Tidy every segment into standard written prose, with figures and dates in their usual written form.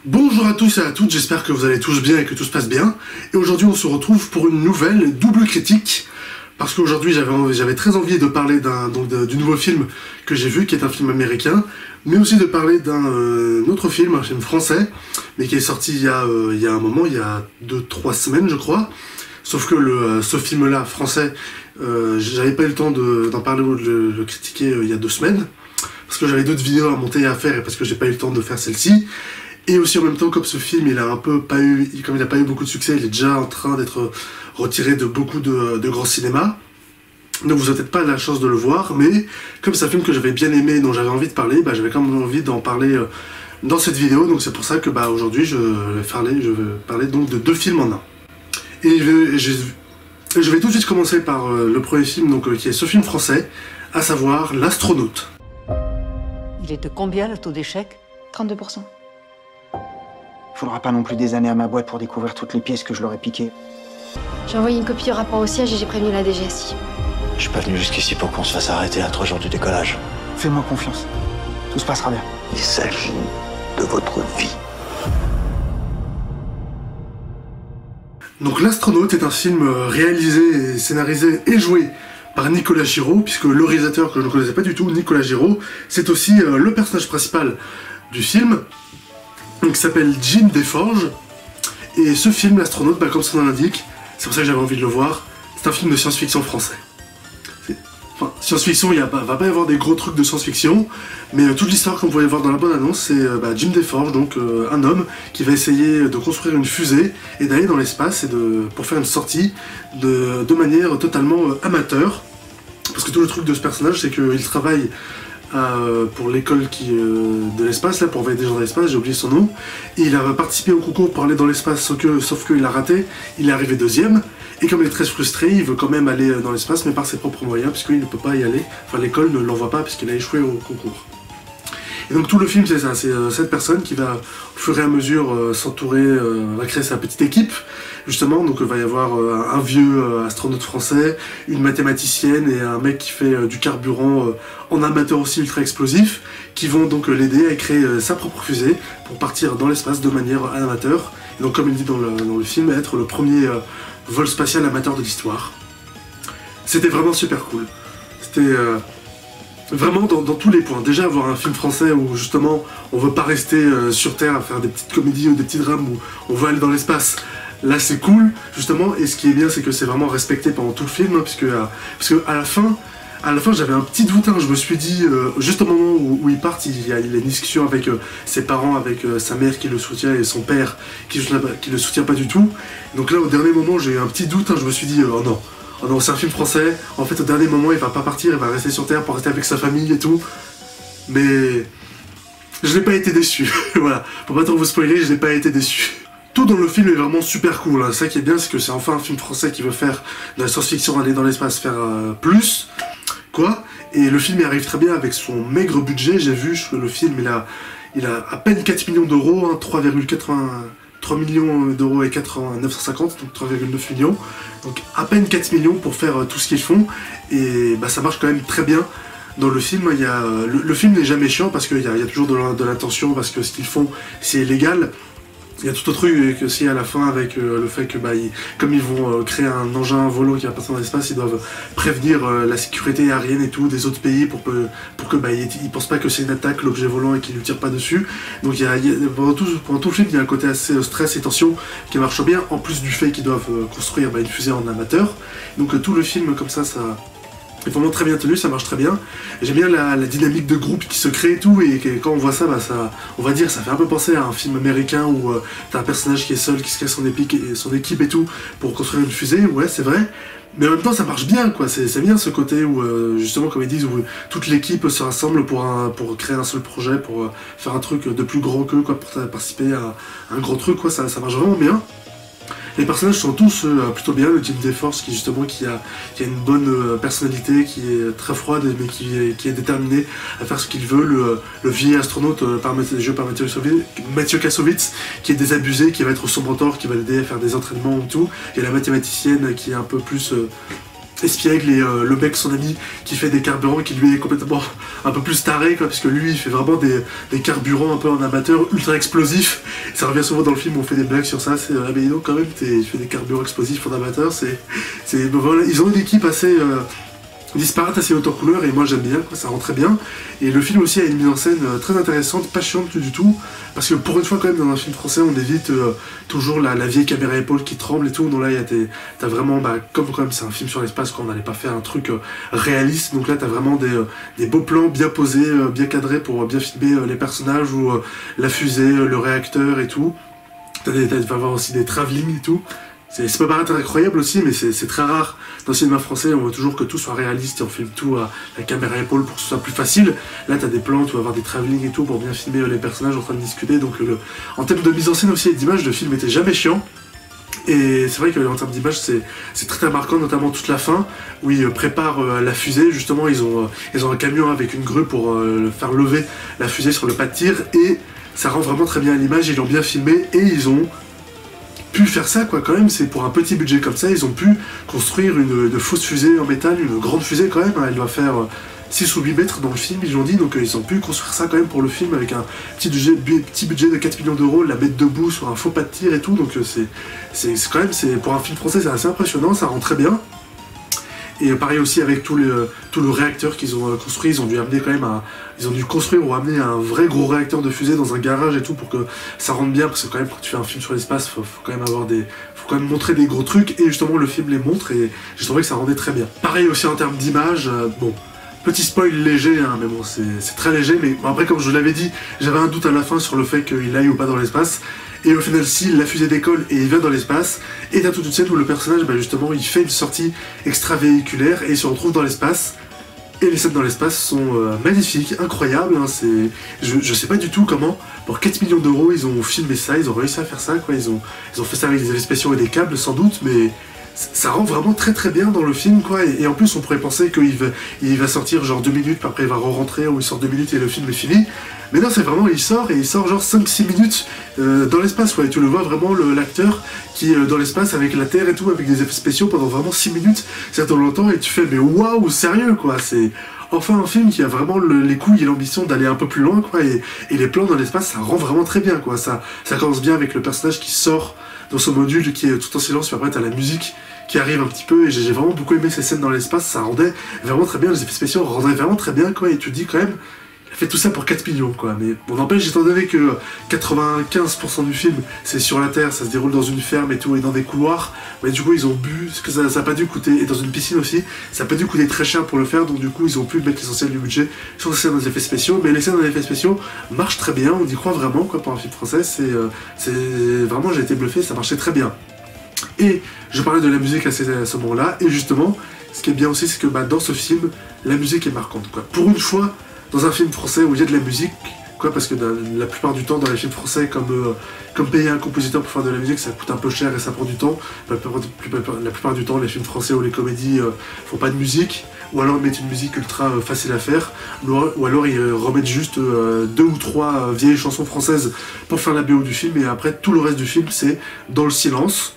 Bonjour à tous et à toutes, j'espère que vous allez tous bien et que tout se passe bien. Et aujourd'hui on se retrouve pour une nouvelle double critique. Parce qu'aujourd'hui j'avais très envie de parler du nouveau film que j'ai vu, qui est un film américain, mais aussi de parler d'un autre film, un film français, mais qui est sorti il y a un moment, il y a 2-3 semaines je crois. Sauf que ce film-là, français, j'avais pas eu le temps d'en parler ou de le critiquer il y a 2 semaines. Parce que j'avais d'autres vidéos à monter et à faire et parce que j'ai pas eu le temps de faire celle-ci. Et aussi en même temps, comme ce film, comme il a pas eu beaucoup de succès, il est déjà en train d'être retiré de beaucoup de grands cinémas. Donc vous n'avez peut-être pas la chance de le voir, mais comme c'est un film que j'avais bien aimé et dont j'avais envie de parler, j'avais quand même envie d'en parler dans cette vidéo. Donc c'est pour ça que aujourd'hui je vais parler donc de 2 films en un. Et je vais tout de suite commencer par le premier film, donc, qui est ce film français, à savoir L'Astronaute. Il est de combien le taux d'échec? 32%. Faudra pas non plus des années à ma boîte pour découvrir toutes les pièces que je leur ai piquées. J'ai envoyé une copie du rapport au siège et j'ai prévenu la DGSI. Je suis pas venu jusqu'ici pour qu'on se fasse arrêter à 3 jours du décollage. Fais-moi confiance. Tout se passera bien. Il s'agit de votre vie. Donc L'Astronaute est un film réalisé, scénarisé et joué par Nicolas Giraud, puisque le réalisateur que je ne connaissais pas du tout, Nicolas Giraud, c'est aussi le personnage principal du film, qui s'appelle Jim Desforges. Et ce film, L'Astronaute, comme son nom l'indique, c'est pour ça que j'avais envie de le voir, c'est un film de science-fiction français. Enfin, science-fiction, va pas y avoir des gros trucs de science-fiction, mais toute l'histoire, comme vous pouvez voir dans la bonne annonce, c'est Jim Desforges, donc un homme qui va essayer de construire une fusée et d'aller dans l'espace pour faire une sortie de manière totalement amateur. Parce que tout le truc de ce personnage, c'est qu'il travaille pour l'école de l'espace, là, pour envoyer des gens dans l'espace, j'ai oublié son nom, et il a participé au concours pour aller dans l'espace, sauf qu'il a raté, il est arrivé 2e, et comme il est très frustré, il veut quand même aller dans l'espace, mais par ses propres moyens, puisqu'il ne peut pas y aller, enfin l'école ne l'envoie pas, puisqu'il a échoué au concours. Et donc tout le film c'est ça, c'est cette personne qui va au fur et à mesure s'entourer, va créer sa petite équipe, justement, donc il va y avoir un vieux astronaute français, une mathématicienne et un mec qui fait du carburant en amateur aussi ultra explosif, qui vont donc l'aider à créer sa propre fusée pour partir dans l'espace de manière amateur, et donc comme il dit dans le film, être le premier vol spatial amateur de l'histoire. C'était vraiment super cool. C'était vraiment dans tous les points. Déjà avoir un film français où justement on veut pas rester sur Terre à faire des petites comédies ou des petits drames où on veut aller dans l'espace. Là c'est cool justement, et ce qui est bien c'est que c'est vraiment respecté pendant tout le film, parce que à la fin j'avais un petit doute, je me suis dit, juste au moment où ils partent, il y a une discussion avec ses parents, avec sa mère qui le soutient et son père qui le soutient pas du tout. Donc là au dernier moment j'ai eu un petit doute, je me suis dit oh non, c'est un film français, en fait au dernier moment il va pas partir, il va rester sur Terre pour rester avec sa famille et tout. Mais je n'ai pas été déçu, voilà, pour pas trop vous spoiler, je n'ai pas été déçu. Tout dans le film est vraiment super cool, ça qui est bien c'est que c'est enfin un film français qui veut faire de la science-fiction, aller dans l'espace, faire plus, quoi. Et le film y arrive très bien avec son maigre budget, j'ai vu que le film il a à peine 4 millions d'euros, 3 millions d'euros et 950, donc 3,9 millions. Donc à peine 4 millions pour faire tout ce qu'ils font, et ça marche quand même très bien. Dans le film, le film n'est jamais chiant parce qu'il y a toujours de l'intention, parce que ce qu'ils font c'est illégal. Il y a tout autre truc aussi à la fin avec le fait que comme ils vont créer un engin volant qui va passer dans l'espace, ils doivent prévenir la sécurité aérienne et tout des autres pays pour que ils pensent pas que c'est une attaque, l'objet volant, et qu'ils lui tirent pas dessus. Donc pendant tout le film il y a un côté assez stress et tension qui marche bien, en plus du fait qu'ils doivent construire une fusée en amateur. Donc tout le film comme ça est vraiment très bien tenu, ça marche très bien. J'aime bien la dynamique de groupe qui se crée et tout, et quand on voit ça, on va dire, ça fait un peu penser à un film américain où t'as un personnage qui est seul, qui se crée son équipe et tout, pour construire une fusée, ouais c'est vrai. Mais en même temps ça marche bien, quoi, c'est bien ce côté où, justement comme ils disent, où toute l'équipe se rassemble pour créer un seul projet, pour faire un truc de plus grand qu'eux, quoi, pour participer à un gros truc, quoi, ça marche vraiment bien. Les personnages sont tous plutôt bien, le Jim Desforges qui a une bonne personnalité, qui est très froide mais qui est déterminé à faire ce qu'il veut, le vieil astronaute joué par Mathieu Kassovitz, qui est désabusé, qui va être son mentor, qui va l'aider à faire des entraînements et tout. Il y a la mathématicienne qui est un peu plus espiègle, et le mec, son ami, qui fait des carburants, qui lui est complètement un peu plus taré, quoi, parce que lui il fait vraiment des carburants un peu en amateur, ultra explosifs. ça revient souvent dans le film, on fait des blagues sur ça, c'est ah mais non quand même, tu fais des carburants explosifs fondamateurs, voilà, ils ont une équipe assez disparate, assez haute en couleur, et moi j'aime bien, quoi, ça rend très bien. Et le film aussi a une mise en scène très intéressante, pas chiante du tout, parce que pour une fois quand même dans un film français on évite toujours la vieille caméra épaule qui tremble et tout. Donc là t'as vraiment, comme quand même c'est un film sur l'espace, quand on n'allait pas faire un truc réaliste, donc là t'as vraiment des beaux plans bien posés, bien cadrés pour bien filmer les personnages, ou la fusée, le réacteur et tout. Tu vas avoir aussi des travelling et tout. C'est pas paraître incroyable aussi, mais c'est très rare. Dans le cinéma français, on veut toujours que tout soit réaliste et on filme tout à la caméra épaule pour que ce soit plus facile. Là, t'as des plans, tu vas avoir des travelling et tout pour bien filmer les personnages en train de discuter. Donc, en termes de mise en scène aussi et d'image, le film était jamais chiant. Et c'est vrai qu'en termes d'image, c'est très marquant, notamment toute la fin, où ils préparent la fusée. Justement, ils ont un camion avec une grue pour faire lever la fusée sur le pas de tir. Et ça rend vraiment très bien l'image, ils l'ont bien filmé et ils ont pu faire ça, quoi, quand même. C'est pour un petit budget comme ça, ils ont pu construire une fausse fusée en métal, une grande fusée quand même, hein, elle doit faire 6 ou 8 mètres dans le film, ils l'ont dit, donc ils ont pu construire ça quand même pour le film avec un petit budget de 4 millions d'euros, la mettre debout sur un faux pas de tir et tout, donc c'est quand même, pour un film français c'est assez impressionnant, ça rend très bien. Et pareil aussi avec tout le réacteur qu'ils ont construit, ils ont dû amener quand même ils ont dû construire ou amener un vrai gros réacteur de fusée dans un garage et tout pour que ça rentre bien, parce que quand même quand tu fais un film sur l'espace, faut quand même faut quand même montrer des gros trucs, et justement le film les montre et j'ai trouvé que ça rendait très bien. Pareil aussi en termes d'image, bon, petit spoil léger, hein, mais bon c'est très léger, mais bon, après comme je vous l'avais dit, j'avais un doute à la fin sur le fait qu'il aille ou pas dans l'espace. Et au final, si la fusée décolle et il va dans l'espace, et t'as toute une scène où le personnage, justement, il fait une sortie extravéhiculaire et il se retrouve dans l'espace. Et les scènes dans l'espace sont magnifiques, incroyables. Hein, je sais pas du tout comment, pour 4 millions d'euros, ils ont filmé ça, ils ont réussi à faire ça, quoi. Ils ont fait ça avec des effets spéciaux et des câbles, sans doute, mais ça rend vraiment très très bien dans le film, quoi. Et en plus, on pourrait penser qu'il va sortir genre 2 minutes, puis après il va re-rentrer, ou il sort 2 minutes et le film est fini. Mais non, c'est vraiment, il sort genre 5-6 minutes dans l'espace, quoi. Et tu le vois vraiment, l'acteur qui est dans l'espace avec la Terre et tout, avec des effets spéciaux pendant vraiment 6 minutes, c'est dans longtemps, et tu fais, mais waouh, sérieux, quoi. C'est enfin un film qui a vraiment les couilles et l'ambition d'aller un peu plus loin, quoi. Et les plans dans l'espace, ça rend vraiment très bien, quoi. Ça commence bien avec le personnage qui sort dans son module, qui est tout en silence, puis après t'as la musique qui arrive un petit peu, et j'ai vraiment beaucoup aimé ces scènes dans l'espace, ça rendait vraiment très bien, les effets spéciaux rendaient vraiment très bien, quoi. Et tu te dis quand même, il a fait tout ça pour 4 millions, quoi. Mais bon, n'empêche, étant donné que 95% du film c'est sur la Terre, ça se déroule dans une ferme et tout, et dans des couloirs, mais du coup ils ont bu, parce que ça a pas dû coûter, et dans une piscine aussi, ça a pas dû coûter très cher pour le faire, donc du coup ils ont pu mettre l'essentiel du budget sur les scènes dans les effets spéciaux. Mais les scènes dans les effets spéciaux marchent très bien, on y croit vraiment, quoi, pour un film français. C'est vraiment, j'ai été bluffé, ça marchait très bien. Et je parlais de la musique à ce moment-là, et justement, ce qui est bien aussi, c'est que dans ce film, la musique est marquante, quoi. Pour une fois, dans un film français où il y a de la musique, quoi, parce que la plupart du temps, dans les films français, comme payer un compositeur pour faire de la musique, ça coûte un peu cher et ça prend du temps. La plupart du temps, les films français ou les comédies font pas de musique, ou alors ils mettent une musique ultra facile à faire, ou alors ils remettent juste 2 ou 3 vieilles chansons françaises pour faire la BO du film, et après, tout le reste du film, c'est dans le silence,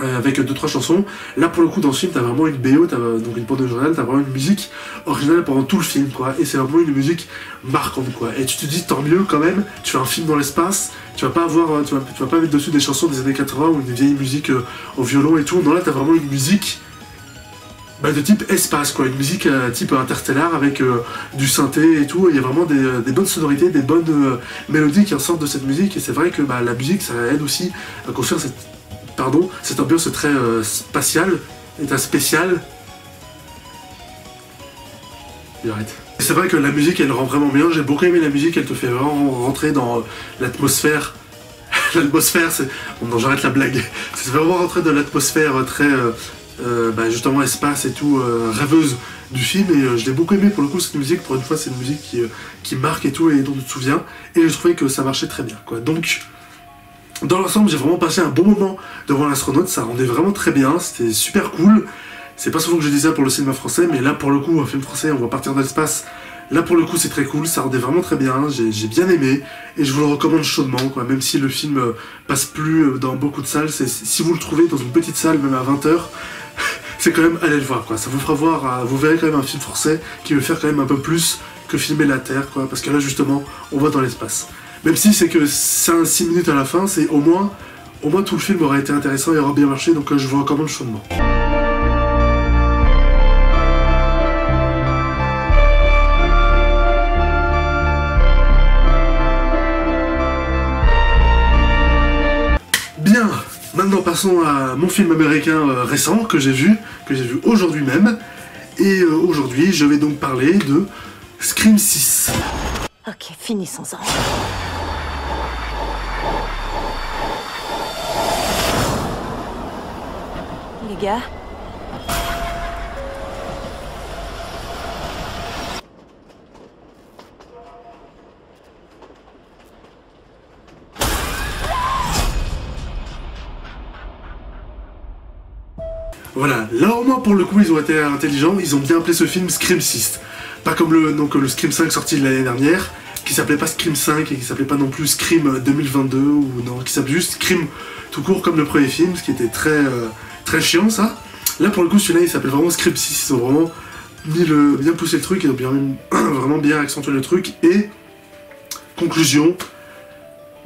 avec 2-3 chansons. Là pour le coup dans ce film t'as vraiment une BO, donc une bande originale, t'as vraiment une musique originale pendant tout le film, quoi, et c'est vraiment une musique marquante, quoi. Et tu te dis tant mieux quand même, tu fais un film dans l'espace, tu vas pas mettre dessus des chansons des années 80 ou une vieille musique au violon et tout. Non, là t'as vraiment une musique de type espace, quoi, une musique type interstellar avec du synthé et tout. Il y a vraiment des bonnes sonorités, des bonnes mélodies qui ressortent de cette musique, et c'est vrai que la musique ça aide aussi à construire cette ambiance très spatiale et très spéciale. C'est vrai que la musique elle rend vraiment bien, j'ai beaucoup aimé la musique, elle te fait vraiment rentrer dans l'atmosphère. L'atmosphère, c'est... Bon, non, j'arrête la blague. C'est vraiment rentrer dans l'atmosphère très... justement espace et tout, rêveuse du film, et je l'ai beaucoup aimé pour le coup cette musique. Pour une fois c'est une musique qui marque et tout, et dont tu te souviens, et je trouvais que ça marchait très bien, quoi. Donc dans l'ensemble, j'ai vraiment passé un bon moment devant l'astronaute, ça rendait vraiment très bien, c'était super cool. C'est pas souvent que je dis ça pour le cinéma français, mais là pour le coup, un film français, on va partir dans l'espace, là pour le coup c'est très cool, ça rendait vraiment très bien, j'ai bien aimé, et je vous le recommande chaudement, quoi. Même si le film passe plus dans beaucoup de salles, si vous le trouvez dans une petite salle, même à 20h, c'est quand même, allez le voir, quoi. Ça vous fera voir, vous verrez quand même un film français qui veut faire quand même un peu plus que filmer la Terre, quoi, parce que là justement, on va dans l'espace. Même si c'est que 6 minutes à la fin, c'est au moins tout le film aurait été intéressant et aurait bien marché, donc je vois quand même chaudement. Bien, maintenant passons à mon film américain récent que j'ai vu aujourd'hui même. Et aujourd'hui, je vais donc parler de Scream 6. Ok, finissons-en. Les gars, voilà, là au moins pour le coup ils ont été intelligents, ils ont bien appelé ce film Scream 6. Pas comme le Scream 5 sorti de l'année dernière, qui s'appelait pas Scream 5 et qui s'appelait pas non plus Scream 2022, ou non, qui s'appelait juste Scream tout court comme le premier film, ce qui était très chiant ça. Là pour le coup celui-là il s'appelle vraiment Scream 6, ils ont vraiment bien poussé le truc, ils ont vraiment bien accentué le truc, et conclusion,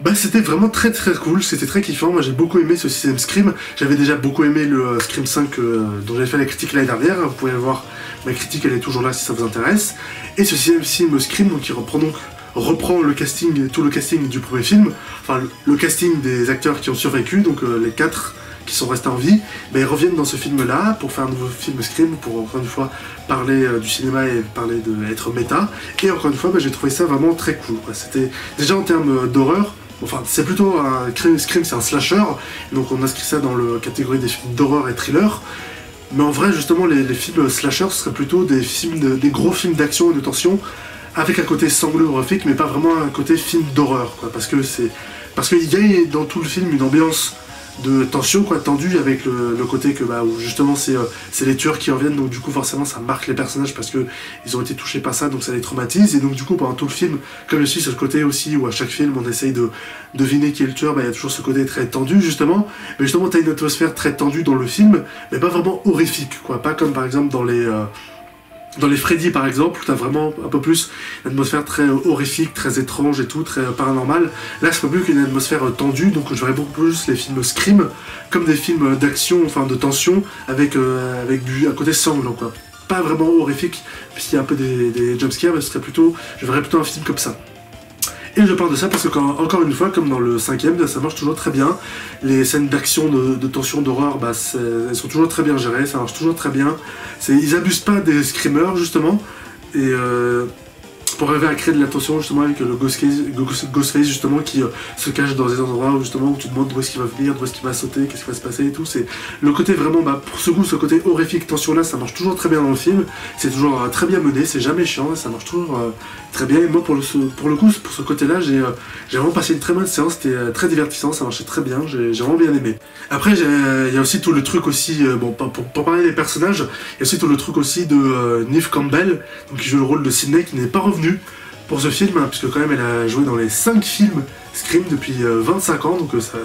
bah c'était vraiment très cool, c'était très kiffant, moi j'ai beaucoup aimé ce système Scream, j'avais déjà beaucoup aimé le Scream 5 dont j'avais fait la critique l'année dernière, vous pouvez voir ma critique, elle est toujours là si ça vous intéresse, et ce système Scream donc, qui reprend le casting, tout le casting du premier film, enfin le casting des acteurs qui ont survécu, donc les 4 qui sont restés en vie, bah, ils reviennent dans ce film là pour faire un nouveau film Scream, pour encore une fois parler du cinéma et parler d'être méta, et encore une fois bah, j'ai trouvé ça vraiment très cool, c'était déjà en termes d'horreur. Enfin, c'est plutôt un Scream, c'est un slasher, donc on inscrit ça dans la catégorie des films d'horreur et thriller. Mais en vrai, justement, les films slasher ce seraient plutôt des gros films d'action et de tension, avec un côté sanglot horrifique, mais pas vraiment un côté film d'horreur, quoi. Parce qu'il y a dans tout le film une ambiance de tension, quoi, tendue, avec le côté que, bah, où justement c'est les tueurs qui reviennent, donc du coup forcément ça marque les personnages parce que ils ont été touchés par ça, donc ça les traumatise, et donc du coup pendant tout le film, comme je suis sur le côté aussi où à chaque film on essaye de deviner qui est le tueur, bah il y a toujours ce côté très tendu justement, mais justement t'as une atmosphère très tendue dans le film, mais pas vraiment horrifique, quoi, pas comme par exemple dans les Freddy par exemple, où t'as vraiment un peu plus une atmosphère très horrifique, très étrange et tout, très paranormal. Là c'est pas plus qu'une atmosphère tendue, donc je verrais beaucoup plus les films Scream comme des films d'action, enfin de tension, avec un côté sanglant, quoi. Pas vraiment horrifique, puisqu'il y a un peu des jumpscares, mais je verrais plutôt un film comme ça. Et je parle de ça parce que, encore une fois, comme dans le 5ème, ça marche toujours très bien. Les scènes d'action, de tension, d'horreur, bah, elles sont toujours très bien gérées, ça marche toujours très bien. Ils abusent pas des screamers, justement, et pour arriver à créer de la tension, justement, avec le Ghostface, justement, qui se cache dans des endroits où, justement, où tu te demandes d'où est-ce qu'il va venir, d'où est-ce qu'il va sauter, qu'est-ce qui va se passer et tout. C'est le côté vraiment, bah, pour ce côté horrifique, tension-là, ça marche toujours très bien dans le film. C'est toujours très bien mené, c'est jamais chiant, ça marche toujours très bien. Et moi, pour le coup, pour ce côté-là, j'ai vraiment passé une très bonne séance, c'était très divertissant, ça marchait très bien, j'ai vraiment bien aimé. Après, il y a aussi tout le truc aussi, bon, pour parler des personnages, il y a aussi tout le truc aussi de Neve Campbell, donc qui joue le rôle de Sidney, qui n'est pas revenu pour ce film, hein, puisque quand même elle a joué dans les 5 films Scream depuis 25 ans, donc ça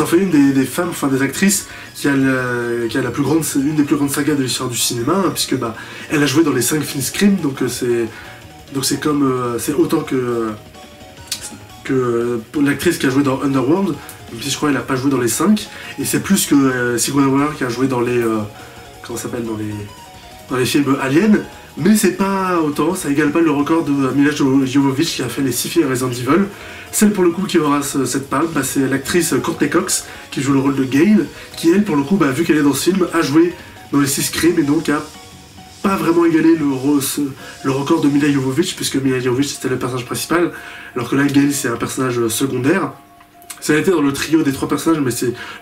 fait une des femmes, enfin des actrices qui a une des plus grandes sagas de l'histoire du cinéma, hein, puisque bah elle a joué dans les 5 films Scream, donc c'est comme c'est autant que l'actrice qui a joué dans Underworld, même si je crois qu'elle n'a pas joué dans les 5, et c'est plus que Sigourney Weaver qui a joué dans les comment ça s'appelle, dans les films Alien. Mais c'est pas autant, ça égale pas le record de Mila Jovovich qui a fait les 6 films Resident Evil. Celle pour le coup qui aura cette palme, bah, c'est l'actrice Courtney Cox qui joue le rôle de Gail, qui elle pour le coup, bah, vu qu'elle est dans ce film, a joué dans les 6 Scream et donc a pas vraiment égalé le record de Mila Jovovich, puisque Mila Jovovich c'était le personnage principal, alors que là Gail c'est un personnage secondaire. Ça a été dans le trio des 3 personnages, mais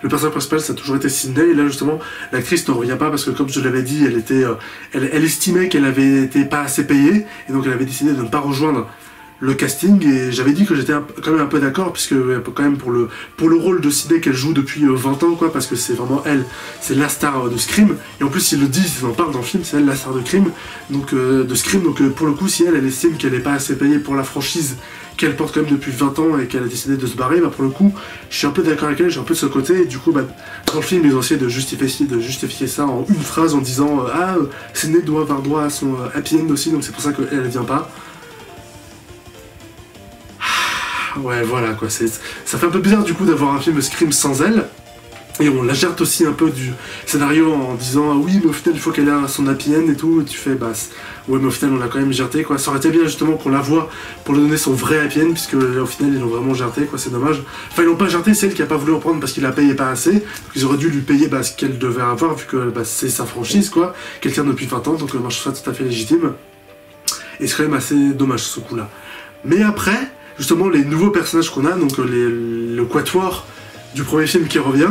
le personnage principal, ça a toujours été Sidney, et là justement, l'actrice ne revient pas parce que comme je l'avais dit, elle estimait qu'elle avait été pas assez payée, et donc elle avait décidé de ne pas rejoindre le casting, et j'avais dit que j'étais quand même un peu d'accord, puisque quand même pour le rôle de Sidney qu'elle joue depuis 20 ans, quoi, parce que c'est vraiment elle, c'est la star de Scream, et en plus ils le disent, ils en parlent dans le film, c'est elle la star de Scream, donc pour le coup, si elle estime qu'elle n'est pas assez payée pour la franchise qu'elle porte quand même depuis 20 ans et qu'elle a décidé de se barrer, bah pour le coup, je suis un peu d'accord avec elle, j'ai un peu de ce côté, et du coup, bah, dans le film, ils ont essayé de justifier ça en une phrase en disant ah, Sidney doit avoir droit à son happy end aussi, donc c'est pour ça qu'elle vient pas. Ouais, voilà quoi, ça fait un peu bizarre du coup d'avoir un film Scream sans elle. Et on la gère aussi un peu du scénario en disant ah oui mais au final il faut qu'elle ait son happy end et tout, et tu fais bah ouais mais au final on l'a quand même géré quoi, ça aurait été bien justement qu'on la voit pour lui donner son vrai happy end, puisque au final ils l'ont vraiment géré quoi, c'est dommage. Enfin ils l'ont pas géré, c'est elle qui a pas voulu en prendre parce qu'il la payait pas assez, donc ils auraient dû lui payer ce qu'elle devait avoir vu que c'est sa franchise quoi, qu'elle tient depuis 20 ans, donc moi je trouve ça tout à fait légitime. Et c'est quand même assez dommage ce coup là. Mais après, justement les nouveaux personnages qu'on a, donc le quatuor du premier film qui revient,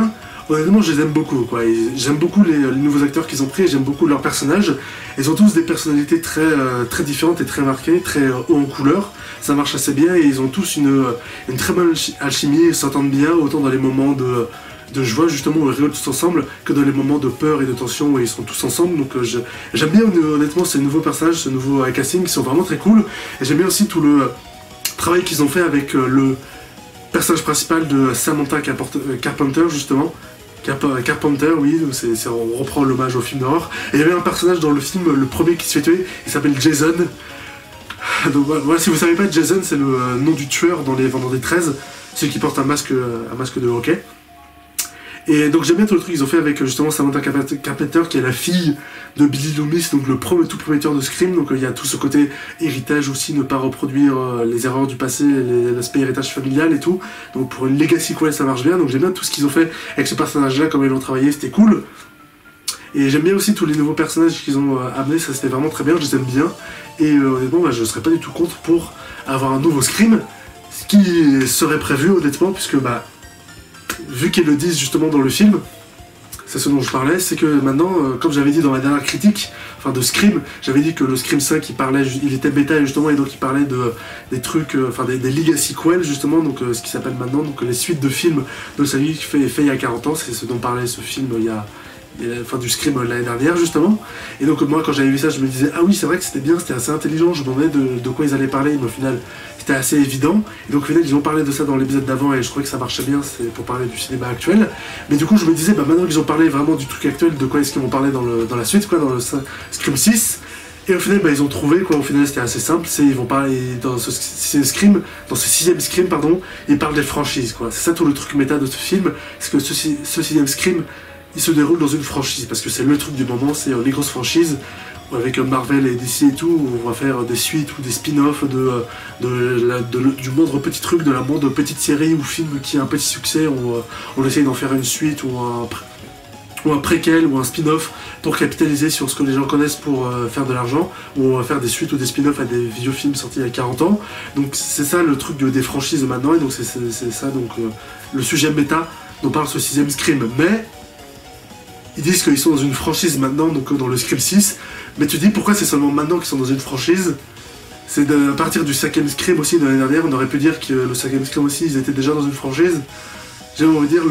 honnêtement, je les aime beaucoup, quoi. J'aime beaucoup les nouveaux acteurs qu'ils ont pris, et j'aime beaucoup leurs personnages. Ils ont tous des personnalités très différentes et très marquées, très haut en couleur. Ça marche assez bien, et ils ont tous une très bonne alchimie, ils s'entendent bien, autant dans les moments de joie, justement, où ils rigolent tous ensemble, que dans les moments de peur et de tension, où ils sont tous ensemble. Donc j'aime bien, honnêtement, ces nouveaux personnages, ce nouveau casting, qui sont vraiment très cool. Et j'aime bien aussi tout le travail qu'ils ont fait avec le personnage principal de Samantha Carpenter, justement. Carpenter, oui, on reprend l'hommage au film d'horreur. Et il y avait un personnage dans le film, le premier qui se fait tuer, il s'appelle Jason. Donc voilà, si vous savez pas, Jason c'est le nom du tueur dans les Vendredi 13, celui qui porte un masque de hockey. Et donc j'aime bien tout le truc qu'ils ont fait avec justement Samantha Carpenter, qui est la fille de Billy Loomis, donc le tout premier tueur de Scream. Donc il y a tout ce côté héritage aussi, ne pas reproduire les erreurs du passé, l'aspect héritage familial et tout. Donc pour une legacy quest ça marche bien, donc j'aime bien tout ce qu'ils ont fait avec ce personnage là, comme ils l'ont travaillé, c'était cool. Et j'aime bien aussi tous les nouveaux personnages qu'ils ont amenés, ça c'était vraiment très bien, je les aime bien. Et honnêtement je serais pas du tout contre pour avoir un nouveau Scream, ce qui serait prévu honnêtement, puisque vu qu'ils le disent justement dans le film, c'est ce dont je parlais, c'est que maintenant, comme j'avais dit dans ma dernière critique, enfin de Scream, j'avais dit que le Scream 5 il était bêta justement, et donc il parlait des trucs, des legacy sequels justement, donc ce qui s'appelle maintenant, donc les suites de films de sa vie fait il y a 40 ans, c'est ce dont parlait ce film du Scream l'année dernière justement. Et donc moi quand j'avais vu ça je me disais ah oui c'est vrai que c'était bien, c'était assez intelligent, je me demandais de quoi ils allaient parler, mais au final c'était assez évident. Et donc au final ils ont parlé de ça dans l'épisode d'avant et je trouvais que ça marchait bien, c'est pour parler du cinéma actuel. Mais du coup je me disais maintenant qu'ils ont parlé vraiment du truc actuel, de quoi est-ce qu'ils vont parler dans la suite quoi, dans le Scream 6. Et au final ils ont trouvé quoi, au final c'était assez simple, ils vont parler dans ce sixième Scream pardon, ils parlent des franchises quoi. C'est ça tout le truc méta de ce film, c'est que ce sixième Scream il se déroule dans une franchise, parce que c'est le truc du moment, c'est les grosses franchises, avec Marvel et DC et tout, où on va faire des suites ou des spin-offs du moindre petit truc, de la moindre petite série ou film qui a un petit succès, on essaye d'en faire une suite ou un préquel ou un spin-off pour capitaliser sur ce que les gens connaissent pour faire de l'argent, ou on va faire des suites ou des spin-offs à des vieux films sortis il y a 40 ans. Donc c'est ça le truc des franchises maintenant, et donc c'est ça donc le sujet méta dont parle ce sixième Scream. Mais ils disent qu'ils sont dans une franchise maintenant, donc dans le Scream 6, mais tu dis pourquoi c'est seulement maintenant qu'ils sont dans une franchise? C'est à partir du cinquième Scream aussi de l'année dernière, on aurait pu dire que le cinquième Scream aussi, ils étaient déjà dans une franchise. J'ai envie de dire,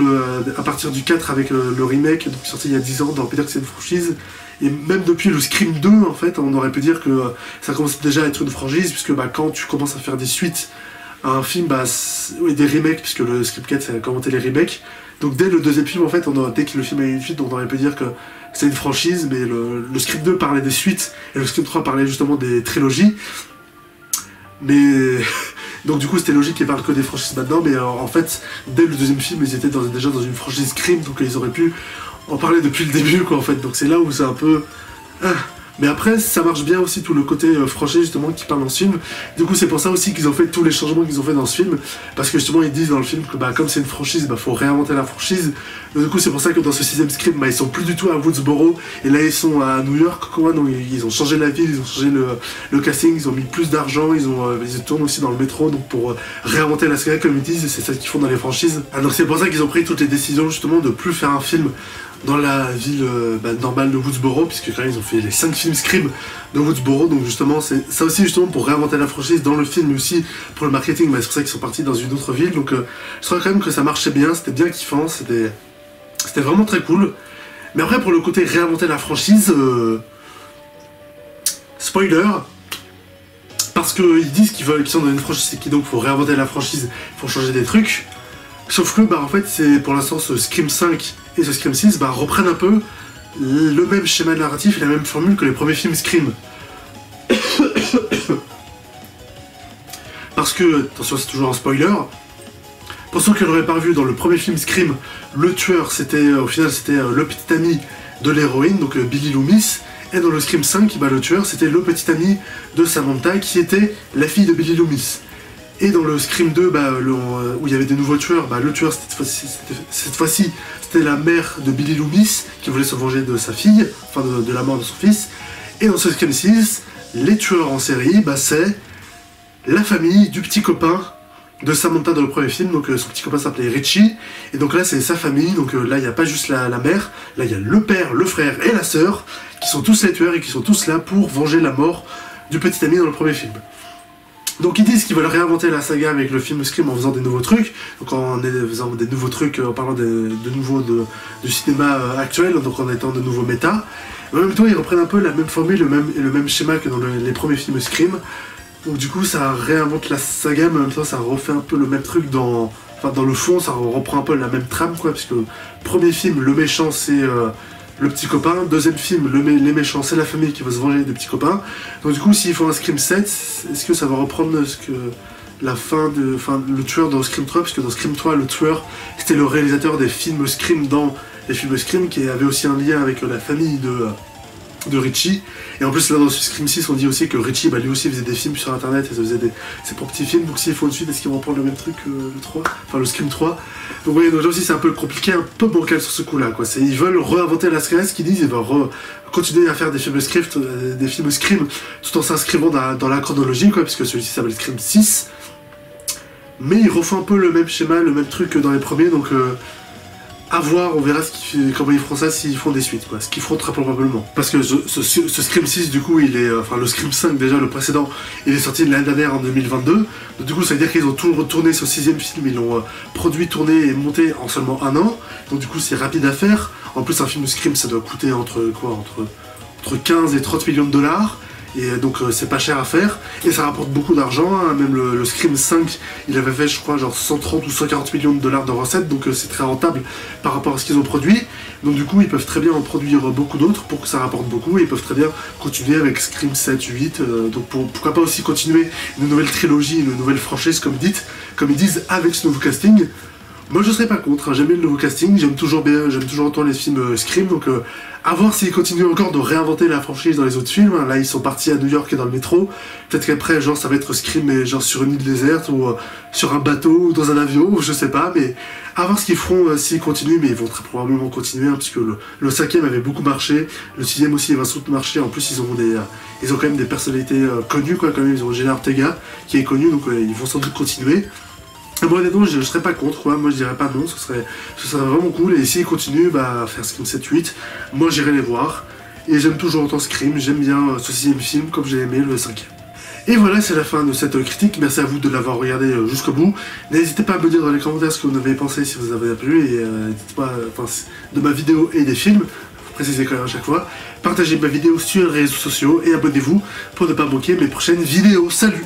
à partir du 4 avec le remake, donc sorti il y a 10 ans, on aurait pu dire que c'est une franchise. Et même depuis le Scream 2, en fait, on aurait pu dire que ça commence déjà à être une franchise, puisque quand tu commences à faire des suites à un film, des remakes, puisque le Scream 4, ça a commenté les remakes. Donc dès le deuxième film, en fait, dès que le film a une suite, on aurait pu dire que c'est une franchise, mais le Scream 2 parlait des suites, et le Scream 3 parlait justement des trilogies. Mais donc du coup c'était logique qu'ils parlent que des franchises maintenant, mais en fait, dès le deuxième film, ils étaient déjà dans une franchise Scream, donc ils auraient pu en parler depuis le début, quoi, en fait. Donc c'est là où c'est un peu... Mais après, ça marche bien aussi tout le côté franchise justement qui parle dans ce film. Du coup, c'est pour ça aussi qu'ils ont fait tous les changements qu'ils ont fait dans ce film. Parce que justement, ils disent dans le film que comme c'est une franchise, faut réinventer la franchise. Donc, du coup, c'est pour ça que dans ce sixième Scream, ils sont plus du tout à Woodsboro. Et là, ils sont à New York, quoi. Donc, ils ont changé la ville, ils ont changé le casting, ils ont mis plus d'argent, ils tournent aussi dans le métro. Donc, pour réinventer la série, comme ils disent, c'est ça qu'ils font dans les franchises. Donc, c'est pour ça qu'ils ont pris toutes les décisions justement de plus faire un film dans la ville normale de Woodsboro, puisque quand même ils ont fait les 5 films Scream de Woodsboro, donc justement c'est ça aussi justement pour réinventer la franchise dans le film, mais aussi pour le marketing, c'est pour ça qu'ils sont partis dans une autre ville. Donc je trouvais quand même que ça marchait bien, c'était bien kiffant, c'était vraiment très cool. Mais après pour le côté réinventer la franchise, spoiler, parce qu'ils disent qu'ils sont dans une franchise et qu'il donc faut réinventer la franchise, il faut changer des trucs. Sauf que en fait c'est pour l'instant ce Scream 5 et ce Scream 6 reprennent un peu le même schéma narratif et la même formule que les premiers films Scream. Parce parce que, attention c'est toujours un spoiler, pour ceux qui l'auraient pas vu, dans le premier film Scream, le tueur c'était au final c'était le petit ami de l'héroïne, donc Billy Loomis, et dans le Scream 5, le tueur c'était le petit ami de Samantha qui était la fille de Billy Loomis. Et dans le Scream 2, où il y avait des nouveaux tueurs, le tueur cette fois-ci c'était la mère de Billy Loomis qui voulait se venger de sa fille, enfin de la mort de son fils. Et dans ce Scream 6, les tueurs en série, c'est la famille du petit copain de Samantha dans le premier film, donc son petit copain s'appelait Richie, et donc là c'est sa famille, donc là il n'y a pas juste la mère, là il y a le père, le frère et la sœur, qui sont tous les tueurs et qui sont tous là pour venger la mort du petit ami dans le premier film. Donc ils disent qu'ils veulent réinventer la saga avec le film Scream en faisant des nouveaux trucs, donc en faisant des nouveaux trucs, en parlant de nouveau du cinéma actuel, donc en étant de nouveaux méta. En même temps ils reprennent un peu la même formule et le même schéma que dans les premiers films Scream. Donc du coup ça réinvente la saga, mais en même temps ça refait un peu le même truc dans le fond, ça reprend un peu la même trame quoi, parce que premier film, le méchant c'est le petit copain, deuxième film, les méchants c'est la famille qui va se venger des petits copains. Donc du coup s'ils font un Scream 7, est-ce que ça va reprendre le tueur dans Scream 3, parce que dans Scream 3 le tueur c'était le réalisateur des films Scream dans les films Scream, qui avait aussi un lien avec la famille de Richie. Et en plus là dans Scream 6 on dit aussi que Richie lui aussi faisait des films sur internet et faisait ses propres petits films, donc s'ils font une suite, est-ce qu'ils vont reprendre le même truc que le 3, enfin le Scream 3. Donc vous voyez, donc là aussi c'est un peu compliqué, un peu bancal sur ce coup là quoi. Ils veulent réinventer la saga, ce qu'ils disent, ils veulent continuer à faire des films Scream tout en s'inscrivant dans la chronologie quoi, parce que celui-ci s'appelle Scream 6, mais ils refont un peu le même schéma, le même truc que dans les premiers, donc à voir, on verra comment ils feront ça s'ils font des suites, quoi. Ce qu'ils feront très probablement. Parce que ce Scream 6, du coup, il est. Enfin, le Scream 5, déjà, le précédent, il est sorti l'année dernière en 2022. Donc, du coup, ça veut dire qu'ils ont tout retourné ce 6ème film, ils l'ont produit, tourné et monté en seulement un an. Donc, du coup, c'est rapide à faire. En plus, un film de Scream, ça doit coûter entre 15 et 30 millions de dollars. Et donc c'est pas cher à faire, et ça rapporte beaucoup d'argent, hein. Même le Scream 5, il avait fait je crois genre 130 ou 140 millions de dollars de recettes, donc c'est très rentable par rapport à ce qu'ils ont produit. Donc du coup ils peuvent très bien en produire beaucoup d'autres pour que ça rapporte beaucoup, et ils peuvent très bien continuer avec Scream 7, 8, donc pourquoi pas aussi continuer une nouvelle trilogie, une nouvelle franchise comme ils disent avec ce nouveau casting. Moi je serais pas contre, hein. J'aime bien le nouveau casting, j'aime toujours autant les films Scream, donc à voir s'ils continuent encore de réinventer la franchise dans les autres films, hein. Là ils sont partis à New York et dans le métro, peut-être qu'après genre ça va être Scream mais genre sur une île déserte ou sur un bateau ou dans un avion, ou je sais pas, mais à voir ce qu'ils feront s'ils continuent, mais ils vont très probablement continuer, hein, puisque le 5ème avait beaucoup marché, le 6ème aussi il va surtout marcher, en plus ils ont quand même des personnalités connues quoi, quand même, ils ont Jenna Ortega qui est connue, donc ils vont sans doute continuer. Moi honnêtement je serais pas contre quoi, moi je dirais pas non, ce serait vraiment cool, et s'ils continuent à faire Scream 7-8, moi j'irai les voir, et j'aime toujours autant Scream, j'aime bien ce 6ème film comme j'ai aimé le 5ème. Et voilà, c'est la fin de cette critique, merci à vous de l'avoir regardé jusqu'au bout, n'hésitez pas à me dire dans les commentaires ce que vous en avez pensé, si vous avez plu, et n'hésitez pas, de ma vidéo et des films, précisez quand même à chaque fois, partagez ma vidéo sur les réseaux sociaux, et abonnez-vous pour ne pas manquer mes prochaines vidéos, salut!